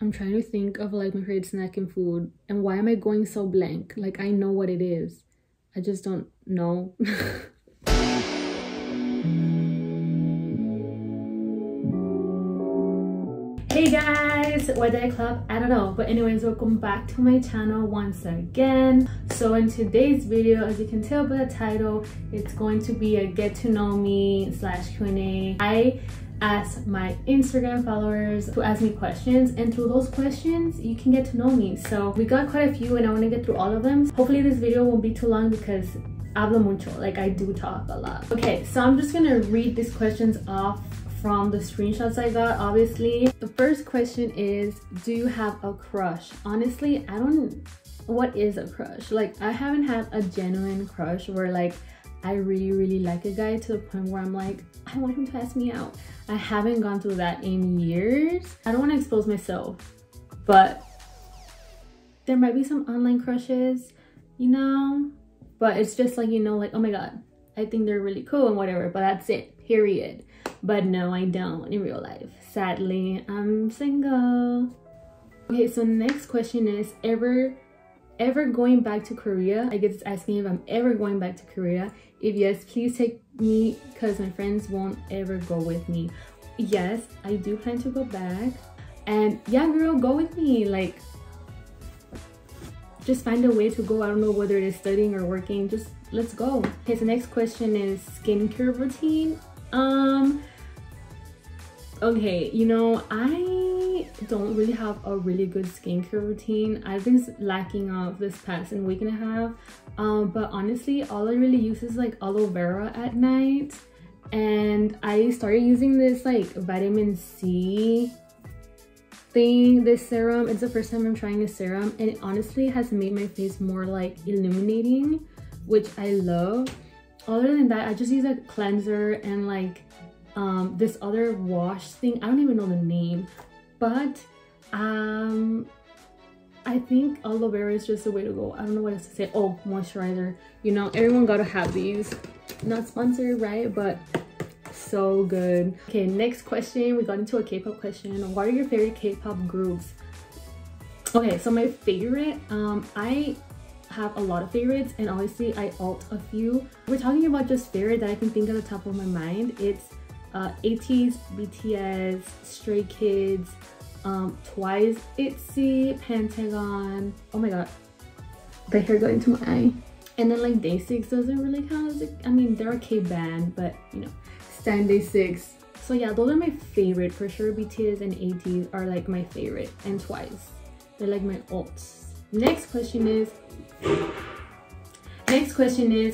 I'm trying to think of like my favorite snack and food. And why am I going so blank? Like, I know what it is. I just don't know. Hey guys, why did I clap? I don't know, but anyways, welcome back to my channel once again. So in today's video, as you can tell by the title, it's going to be a get to know me / Q&A. I asked my Instagram followers to ask me questions, and through those questions you can get to know me. So we got quite a few and I want to get through all of them. Hopefully this video won't be too long because hablo mucho, like I do talk a lot. Okay, so I'm just gonna read these questions off from the screenshots I got. Obviously, the first question is, do you have a crush? Honestly, I don't. What is a crush? Like, I haven't had a genuine crush where like I really like a guy to the point where I'm like, I want him to ask me out. I haven't gone through that in years. I don't want to expose myself, but there might be some online crushes, you know, but it's just like, you know, like, oh my god, I think they're really cool and whatever, but that's it, period. But no, I don't in real life. Sadly, I'm single. Okay, so next question is, ever going back to Korea? I guess it's asking if I'm ever going back to Korea. If yes, please take me because my friends won't ever go with me. Yes, I do plan to go back. And yeah, girl, go with me. Like, just find a way to go. I don't know whether it is studying or working. Just let's go. Okay, so next question is skincare routine. Okay, you know, I don't really have a really good skincare routine. I've been lacking of this past week and a half. But honestly, all I really use is like aloe vera at night. And I started using this like vitamin C thing, this serum. It's the first time I'm trying this serum, and it honestly has made my face more like illuminating, which I love. Other than that, I just use a cleanser and like this other wash thing. I don't even know the name, but I think aloe vera is just the way to go. I don't know what else to say. Oh, moisturizer, you know, everyone gotta have these. Not sponsored, right? But so good. Okay, next question. We got into a K-pop question. What are your favorite K-pop groups? Okay, so my favorite, I have a lot of favorites, and obviously I alt a few. We're talking about just favorite that I can think at the top of my mind. It's ATEEZ, BTS, Stray Kids, Twice, ITZY, Pentagon. Oh my god, the hair got into my eye. And then like Day6 doesn't really count as I mean, they're a K-band, but you know, stan Day6. So yeah, those are my favorite for sure. BTS and ATEEZ are like my favorite, and Twice, they're like my alts. Next question is,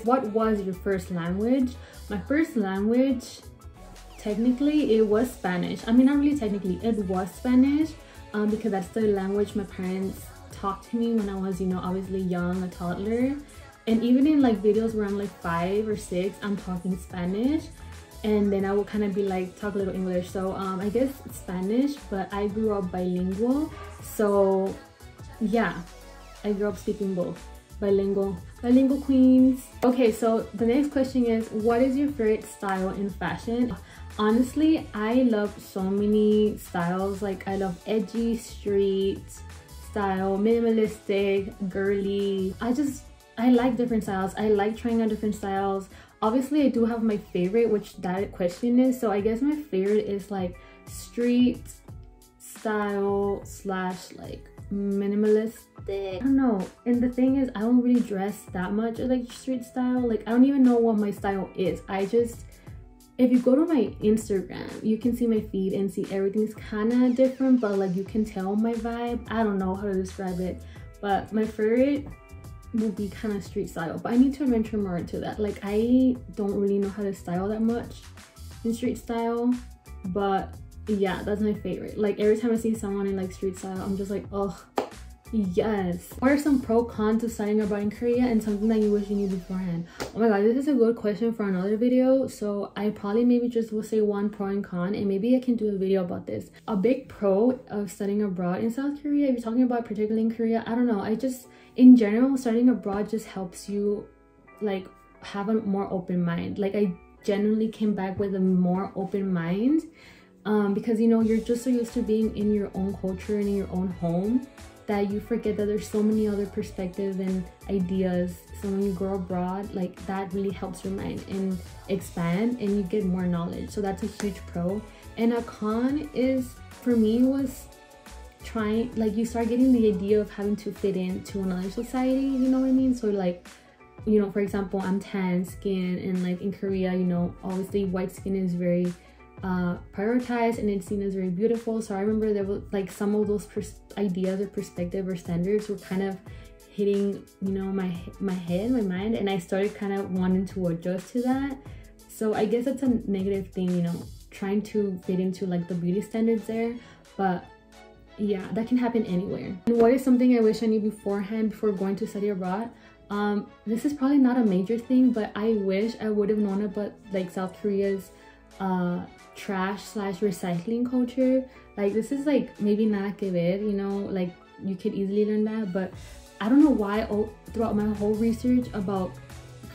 what was your first language? My first language, technically it was Spanish. I mean, not really technically, it was Spanish, because that's the language my parents talked to me when I was, you know, obviously young, a toddler. And even in like videos where I'm like 5 or 6, I'm talking Spanish, and then I will kind of be like talk a little English. So I guess it's Spanish, but I grew up bilingual, so yeah, I grew up speaking both. Bilingual queens. Okay, so the next question is, what is your favorite style in fashion? Honestly, I love so many styles. Like, I love edgy, street style, minimalistic, girly. I like different styles. I like trying out different styles. Obviously, I do have my favorite, which that question is. So I guess my favorite is like street style / like minimalistic. I don't know. And the thing is, I don't really dress that much like street style. Like, I don't even know what my style is. If you go to my Instagram, you can see my feed and see everything's kind of different, but like you can tell my vibe. I don't know how to describe it, but my favorite will be kind of street style, but I need to venture more into that. Like, I don't really know how to style that much in street style, but yeah, that's my favorite. Like, every time I see someone in like street style, I'm just like, oh yes. What are some pro cons of studying abroad in Korea, and something that you wish you knew beforehand? Oh my god, this is a good question for another video, so I probably maybe just will say one pro and con, and maybe I can do a video about this. A big pro of studying abroad in South Korea, if you're talking about particularly in Korea, I don't know, in general, studying abroad just helps you like have a more open mind. Like, I genuinely came back with a more open mind because you know, you're just so used to being in your own culture and in your own home that you forget that there's so many other perspectives and ideas. So when you go abroad, like that really helps your mind and expand, and you get more knowledge. So that's a huge pro. And a con is, for me, was trying, like, you start getting the idea of having to fit into another society, you know what I mean? So like, you know, for example, I'm tan skin, and like in Korea, you know, obviously white skin is very prioritized and it's seen as very beautiful. So I remember there was like some of those ideas or perspective or standards were kind of hitting, you know, my head, my mind, and I started kind of wanting to adjust to that. So I guess that's a negative thing, you know, trying to fit into like the beauty standards there. But yeah, that can happen anywhere. And what is something I wish I knew beforehand before going to study abroad? This is probably not a major thing, but I wish I would have known about like South Korea's trash / recycling culture. Like, this is like maybe not que ver, you know, like you could easily learn that, but I don't know why throughout my whole research about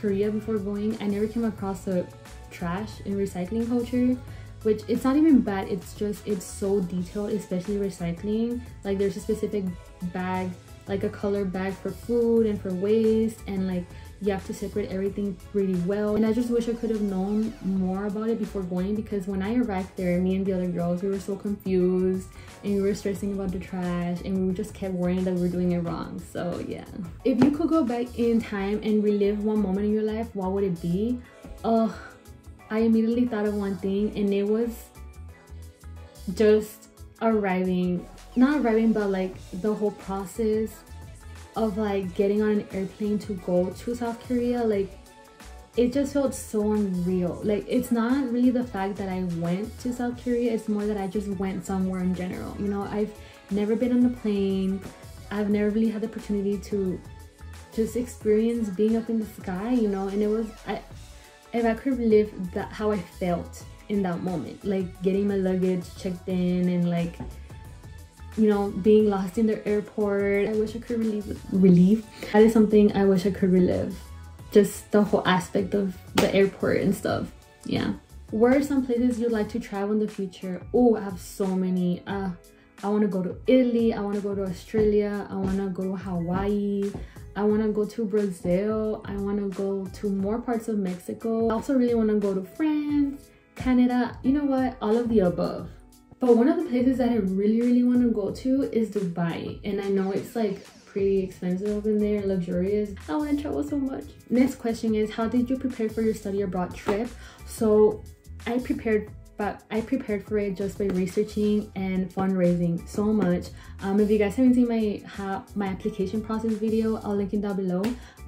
Korea before going, I never came across the trash and recycling culture, which it's not even bad, it's just, it's so detailed, especially recycling. Like there's a specific bag, like a color bag for food and for waste, and like you have to separate everything really well. And I just wish I could have known more about it before going, because when I arrived there, me and the other girls, we were so confused and we were stressing about the trash, and we just kept worrying that we were doing it wrong. So yeah, if you could go back in time and relive one moment in your life, what would it be? I immediately thought of one thing, and it was just not arriving, but like the whole process of like getting on an airplane to go to South Korea. Like, it just felt so unreal. Like, it's not really the fact that I went to South Korea, it's more that I just went somewhere in general. You know, I've never been on a plane, I've never really had the opportunity to just experience being up in the sky, you know. And it was, if I could live that, how I felt in that moment, like getting my luggage checked in and like, you know, being lost in the airport, I wish I could relive. That is something I wish I could relive. Just the whole aspect of the airport and stuff. Yeah. Where are some places you'd like to travel in the future? Oh, I have so many. I want to go to Italy, I want to go to Australia, I want to go to Hawaii, I want to go to Brazil, I want to go to more parts of Mexico. I also really want to go to France, Canada, you know what, all of the above. But one of the places that I really want to go to is Dubai, and I know it's like pretty expensive over there, luxurious. I want to travel so much. Next question is, how did you prepare for your study abroad trip? So I prepared for it just by researching and fundraising so much. If you guys haven't seen my application process video, I'll link it down below.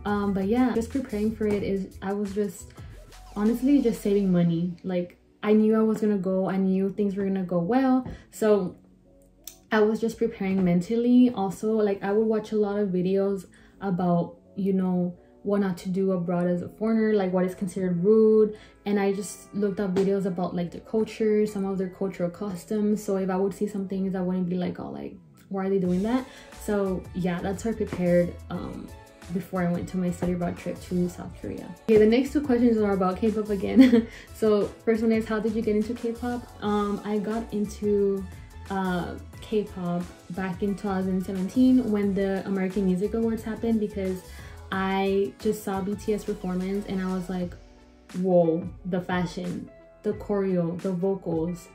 But yeah, just preparing for it is, I was just honestly just saving money. Like, I knew I was gonna go, I knew things were gonna go well, so I was just preparing mentally. Also, like, I would watch a lot of videos about, you know, what not to do abroad as a foreigner, like what is considered rude, and I just looked up videos about like the culture, some of their cultural customs. So if I would see some things, I wouldn't be like, oh, like, why are they doing that? So yeah, that's how I prepared before I went to my study abroad trip to South Korea. Okay, the next two questions are about K-pop again. So first one is, how did you get into K-pop? I got into K-pop back in 2017 when the American Music Awards happened, because I just saw BTS performance and I was like, whoa, the fashion, the choreo, the vocals,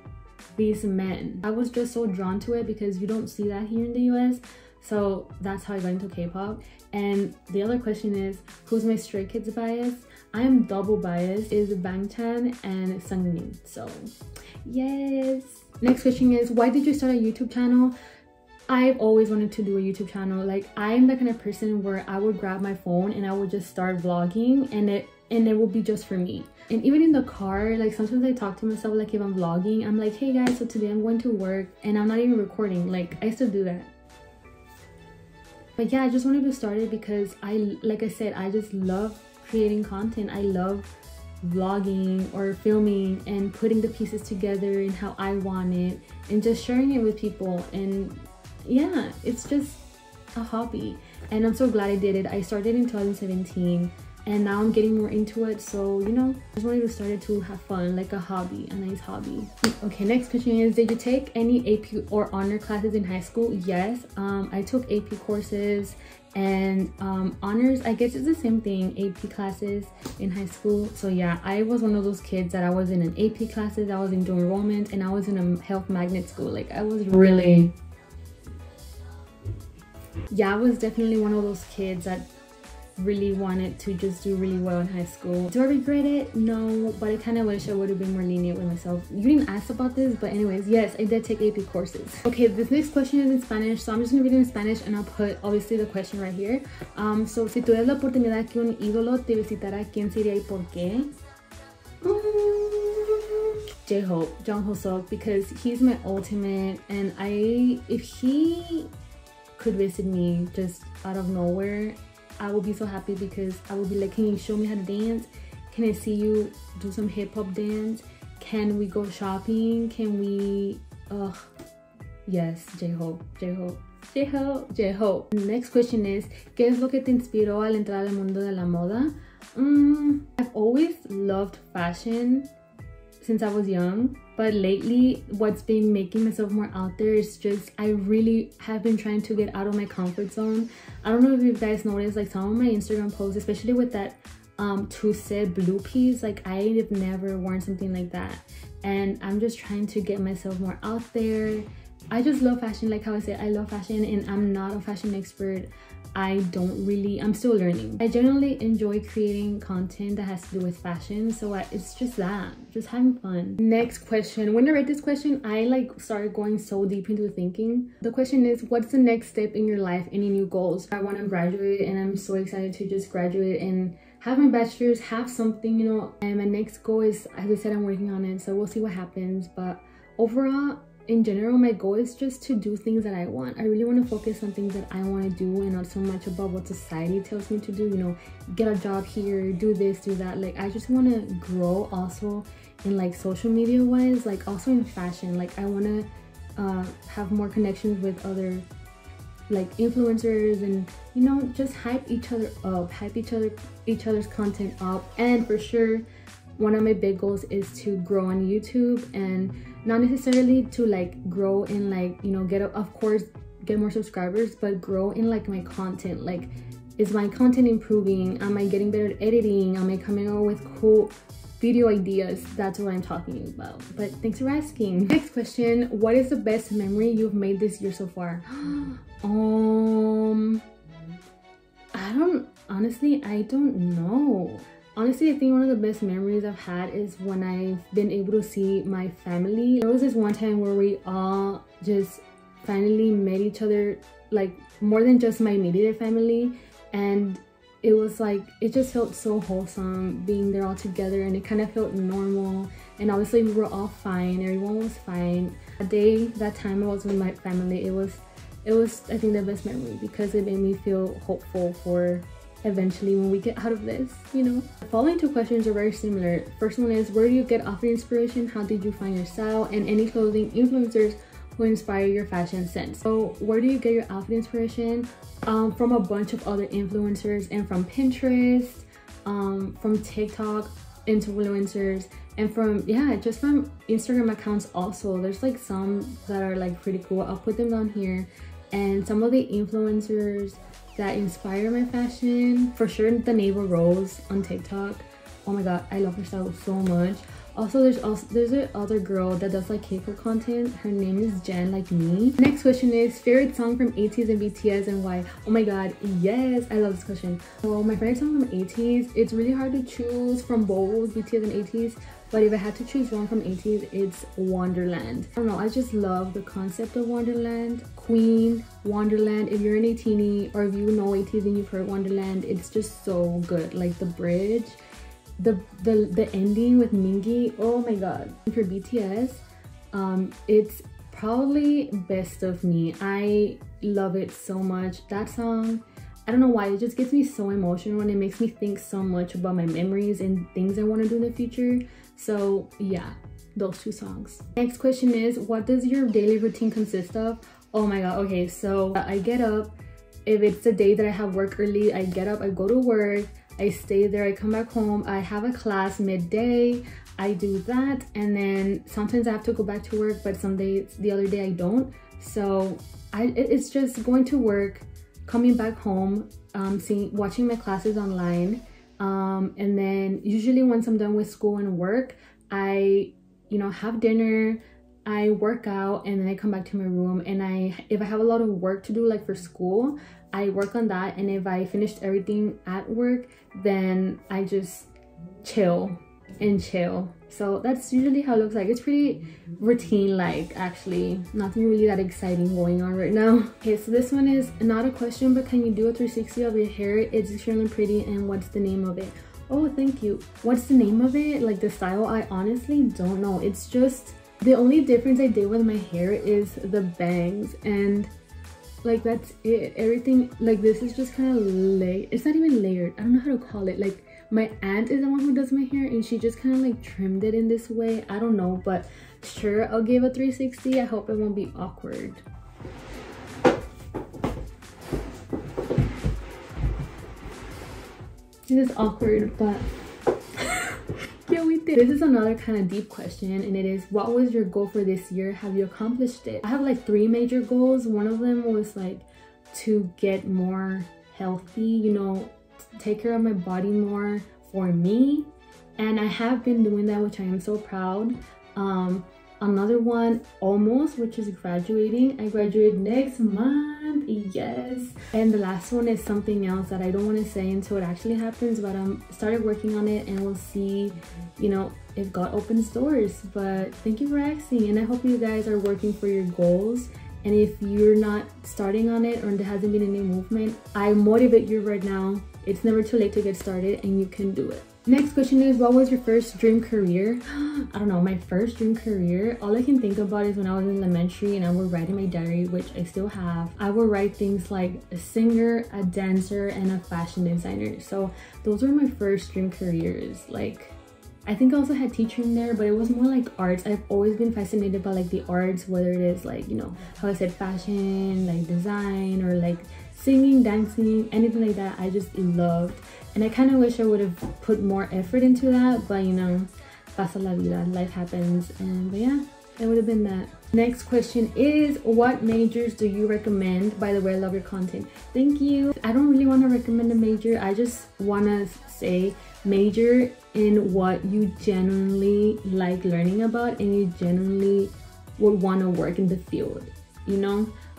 these men. I was just so drawn to it because you don't see that here in the US. So that's how I got into K-pop. And the other question is, who's my Stray Kids bias? I am double biased, is Bangtan and Sungmin. So yes. Next question is, why did you start a YouTube channel? I've always wanted to do a YouTube channel. Like, I'm the kind of person where I would grab my phone and I would just start vlogging, and it will be just for me. And even in the car, like, sometimes I talk to myself, like, if I'm vlogging, I'm like, hey guys, so today I'm going to work, and I'm not even recording. Like, I still do that. But yeah, I just wanted to start it because like I said, I just love creating content. I love vlogging or filming and putting the pieces together and how I want it and just sharing it with people. And yeah, it's just a hobby, and I'm so glad I did it. I started in 2017. and now I'm getting more into it. So, you know, I just wanted to start it to have fun, like a hobby, a nice hobby. Okay, next question is, did you take any AP or honor classes in high school? Yes, I took AP courses and honors. I guess it's the same thing, AP classes in high school. So yeah, I was one of those kids that I was in an AP classes, I was in dual enrollment, and I was in a health magnet school. Like I was really, yeah, I was definitely one of those kids that really wanted to just do really well in high school. Do I regret it? No, but I kind of wish I would have been more lenient with myself. You didn't ask about this, but anyways, yes, I did take AP courses. Okay, this next question is in Spanish, so I'm just gonna read it in Spanish and I'll put obviously the question right here. So, si tuvieras la oportunidad que un ídolo te visitara, ¿quién sería y por qué? J-Hope, Jung Ho-seok, because he's my ultimate, and if he could visit me just out of nowhere, I will be so happy, because I will be like, can you show me how to dance? Can I see you do some hip-hop dance? Can we go shopping? Can we, yes, J-Hope, J-Hope, J-Hope, J-Hope. Next question is, ¿qué es lo que te inspiró al entrar al mundo de la moda? I've always loved fashion since I was young, but lately what's been making myself more out there is just, I really have been trying to get out of my comfort zone. I don't know if you guys noticed, like some of my Instagram posts, especially with that Tusse blue piece, like I have never worn something like that, and I'm just trying to get myself more out there. I just love fashion, like how I said, I love fashion, and I'm not a fashion expert. I'm still learning. I generally enjoy creating content that has to do with fashion, so it's just that, just having fun. Next question. When I read this question, I like started going so deep into thinking. The question is, what's the next step in your life? Any new goals? I want to graduate, and I'm so excited to just graduate and have my bachelor's, have something, you know. And my next goal is, as I said, I'm working on it, so we'll see what happens. But overall, in general, my goal is just to do things that I want. I really want to focus on things that I want to do, and not so much about what society tells me to do, you know, get a job here, do this, do that. Like I just want to grow also in like social media wise, like also in fashion. Like I want to have more connections with other like influencers, and you know, just hype each other up, hype each other's content up. And for sure, one of my big goals is to grow on YouTube, and not necessarily to like grow in like, you know, of course get more subscribers, but grow in like my content. Like, is my content improving? Am I getting better at editing? Am I coming up with cool video ideas? That's what I'm talking about. But thanks for asking. Next question, what is the best memory you've made this year so far? Honestly, I don't know. Honestly, I think one of the best memories I've had is when I've been able to see my family. There was this one time where we all just finally met each other, like more than just my immediate family, and it was like, it just felt so wholesome being there all together, and it kind of felt normal. And obviously we were all fine, everyone was fine. That time I was with my family, it was I think the best memory, because it made me feel hopeful for eventually when we get out of this, you know. The following two questions are very similar. First one is, where do you get outfit inspiration? How did you find your style? And any clothing influencers who inspire your fashion sense. So where do you get your outfit inspiration? From a bunch of other influencers, and from Pinterest, from TikTok influencers, and from, yeah, just from Instagram accounts also. There's like some that are like pretty cool. I'll put them down here. And some of the influencers that inspire my fashion, for sure, the Neighbor Rose on TikTok. Oh my god, I love her style so much. Also, there's an other girl that does like K-pop content. Her name is Jen, like me. Next question is, favorite song from ATEEZ and BTS and why? Oh my god, yes, I love this question. So my favorite song from ATEEZ, it's really hard to choose from both BTS and ATEEZ, but if I had to choose one from ATEEZ, it's Wonderland. I don't know, I just love the concept of Wonderland. Queen, Wonderland. If you're an ATEEZ or if you know ATEEZ and you've heard Wonderland, it's just so good. Like the bridge, the ending with Mingi, oh my god. For BTS, it's probably Best of Me. I love it so much. That song, I don't know why, it just gets me so emotional, and it makes me think so much about my memories and things I want to do in the future. So yeah, those two songs. Next question is, what does your daily routine consist of? Oh my god, okay, so I get up. If it's a day that I have work early, I get up, I go to work, I stay there, I come back home, I have a class midday, I do that, and then sometimes I have to go back to work, but some days, the other day I don't. So it's just going to work, coming back home, watching my classes online, and then usually once I'm done with school and work, I have dinner, I work out, and then I come back to my room, and if I have a lot of work to do, like for school, I work on that, and if I finished everything at work, then I just chill. So that's usually how it looks like. It's pretty routine like, actually. Nothing really that exciting going on right now. Okay, so this one is not a question, but can you do a 360 of your hair? It's extremely pretty, and what's the name of it? Oh, thank you. What's the name of it? Like the style, I honestly don't know. It's just, the only difference I did with my hair is the bangs, and like that's it. Everything, like this is just kind of layered. It's not even layered, I don't know how to call it. Like my aunt is the one who does my hair, and she just kind of like trimmed it in this way. I don't know, but sure, I'll give a 360. I hope it won't be awkward. It is awkward, but yeah, we did. This is another kind of deep question, and it is, what was your goal for this year? Have you accomplished it? I have like 3 major goals. One of them was like to get more healthy, take care of my body more for me, and I have been doing that, which I am so proud. Another one, almost, which is graduating. I graduate next month, yes. And the last one is something else that I don't want to say until it actually happens, but I'm started working on it, and we'll see, if God opens doors. But thank you for asking, and I hope you guys are working for your goals. And if you're not starting on it, or there hasn't been any movement, I motivate you right now. It's never too late to get started, and you can do it. Next question is, what was your first dream career? I don't know, my first dream career, all I can think about is when I was in elementary and I would write in my diary, which I still have. I would write things like a singer, a dancer, and a fashion designer. So those were my first dream careers. Like, I think I also had teacher in there, but it was more like arts. I've always been fascinated by like the arts, whether it is like, how I said fashion, like design, or like singing, dancing, anything like that. I just loved. And I kind of wish I would have put more effort into that, but pasa la vida, life happens. But yeah, it would have been that. Next question is, what majors do you recommend? By the way, I love your content. Thank you. I don't really want to recommend a major. I just want to say major in what you genuinely like learning about, and you genuinely would want to work in the field,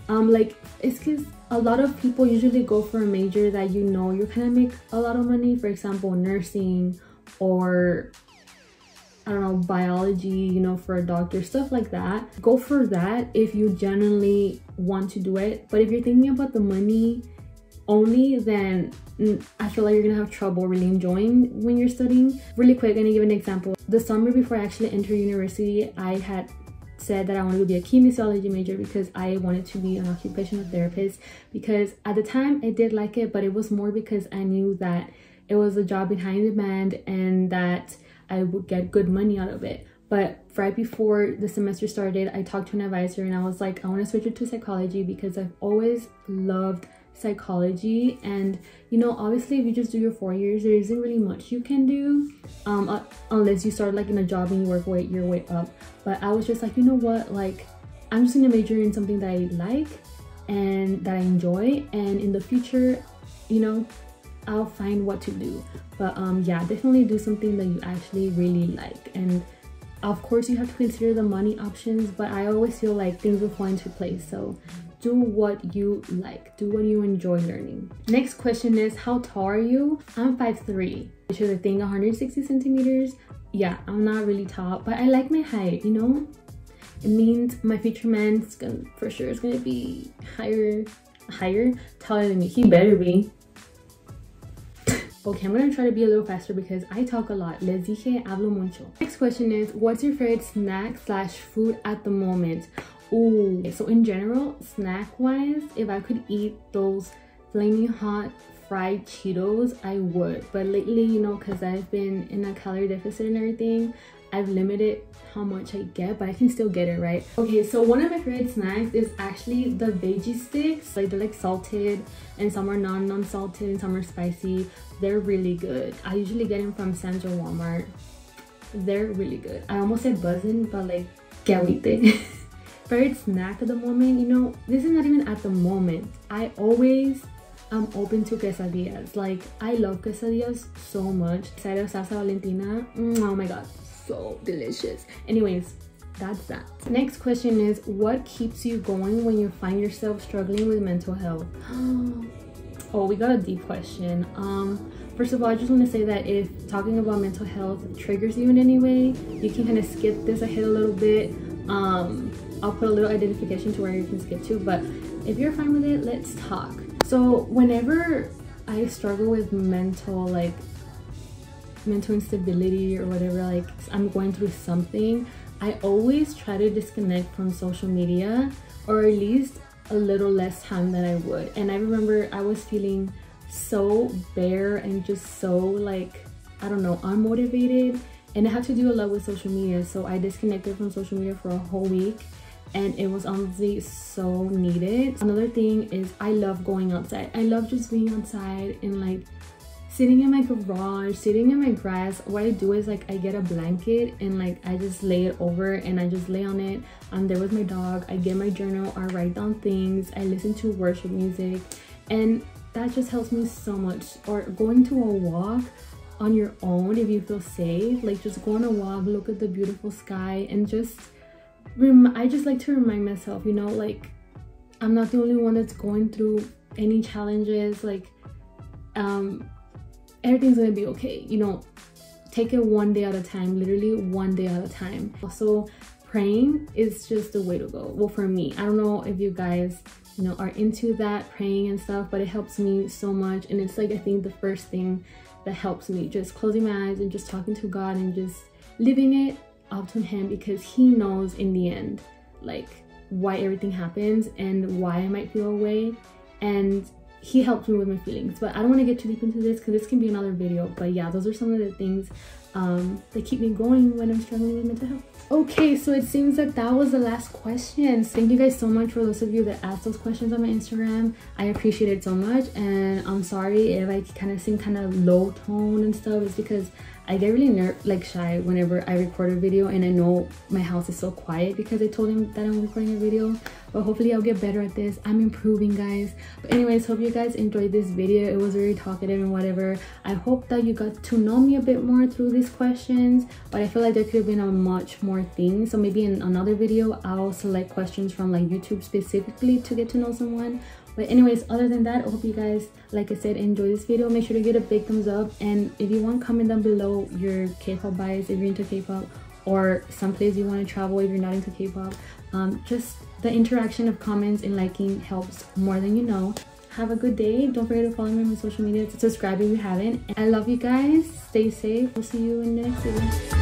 like, it's because a lot of people usually go for a major that you're gonna make a lot of money. For example, nursing, or I don't know, biology, for a doctor, stuff like that. Go for that if you genuinely want to do it. But if you're thinking about the money only, then I feel like you're gonna have trouble really enjoying when you're studying. Really quick, I'm gonna give an example. The summer before I actually entered university, I had said that I wanted to be a kinesiology major because I wanted to be an occupational therapist, because at the time I did like it, but it was more because I knew that it was a job in high demand and that I would get good money out of it. But right before the semester started, I talked to an advisor, and I was like, I want to switch it to psychology because I've always loved psychology. And obviously if you just do your 4 years, there isn't really much you can do unless you start like in a job and you work your way up. But I was just like, you know what, like, I'm just gonna major in something that I like and that I enjoy, and in the future, I'll find what to do. But yeah, definitely do something that you actually really like. And of course you have to consider the money options, but I always feel like things will fall into place. So do what you like, do what you enjoy learning. Next question is, how tall are you? I'm 5'3", which is I think 160 centimeters. Yeah, I'm not really tall, but I like my height, It means my future man's for sure is gonna be taller than me. He better be. Okay, I'm gonna try to be a little faster because I talk a lot. Les dije, hablo mucho. Next question is, what's your favorite snack / food at the moment? Ooh, so in general, snack wise, if I could eat those flaming hot fried Cheetos, I would. But lately, because I've been in a calorie deficit and everything, I've limited how much I get, but I can still get it, right? Okay, so one of my favorite snacks is actually the veggie sticks. Like, they're like salted, and some are non-salted, and some are spicy. They're really good. I usually get them from Sam's or Walmart. They're really good. I almost said buzzing, but like, que agüite. Favorite snack at the moment, you know, this is not even at the moment. I always am open to quesadillas. Like, I love quesadillas so much. Side of salsa Valentina, oh my god, so delicious. Anyways, that's that. Next question is, what keeps you going when you find yourself struggling with mental health? Oh, we got a deep question. First of all, I just want to say that if talking about mental health triggers you in any way, you can kind of skip this ahead a little bit. I'll put a little identification to where you can skip to, but if you're fine with it, let's talk. So whenever I struggle with mental instability or whatever, like I'm going through something, I always try to disconnect from social media, or at least a little less time than I would. And I remember I was feeling so bare and just so like, I don't know, unmotivated, and it had to do a lot with social media. So I disconnected from social media for a whole week, and it was honestly so needed. Another thing is I love going outside. I love just being outside and like sitting in my garage, sitting in my grass. What I do is like I get a blanket and like I just lay it over and I just lay on it. I'm there with my dog. I get my journal, I write down things, I listen to worship music, and that just helps me so much. Or going to a walk on your own if you feel safe, like just go on a walk, look at the beautiful sky, and just I just like to remind myself, you know, like I'm not the only one that's going through any challenges. Like everything's gonna be okay, you know. Take it one day at a time, literally one day at a time. Also, praying is just the way to go. Well, for me, I don't know if you guys, you know, are into that, praying and stuff, but it helps me so much. And it's like, I think the first thing that helps me, just closing my eyes and just talking to God and just living it up to him, because he knows in the end like why everything happens and why I might feel away, and he helps me with my feelings. But I don't want to get too deep into this because this can be another video. But yeah, those are some of the things that keep me going when I'm struggling with mental health. Okay, so it seems that that was the last question. Thank you guys so much for those of you that asked those questions on my Instagram. I appreciate it so much, and I'm sorry if I kind of seem kind of low tone and stuff. It's because I get really shy whenever I record a video, and I know my house is so quiet because I told him that I'm recording a video. But hopefully I'll get better at this. I'm improving, guys. But anyways, hope you guys enjoyed this video. It was very talkative and whatever. I hope that you got to know me a bit more through these questions, but I feel like there could have been a much more thing. So maybe in another video I'll select questions from like YouTube specifically to get to know someone. But anyways, other than that, I hope you guys, like I said, enjoy this video. Make sure to give it a big thumbs up, and if you want, comment down below your K-pop bias if you're into K-pop, or some place you want to travel if you're not into K-pop. Just the interaction of comments and liking helps more than you know. Have a good day. Don't forget to follow me on my social media, to subscribe if you haven't. I love you guys. Stay safe. We'll see you in the next video.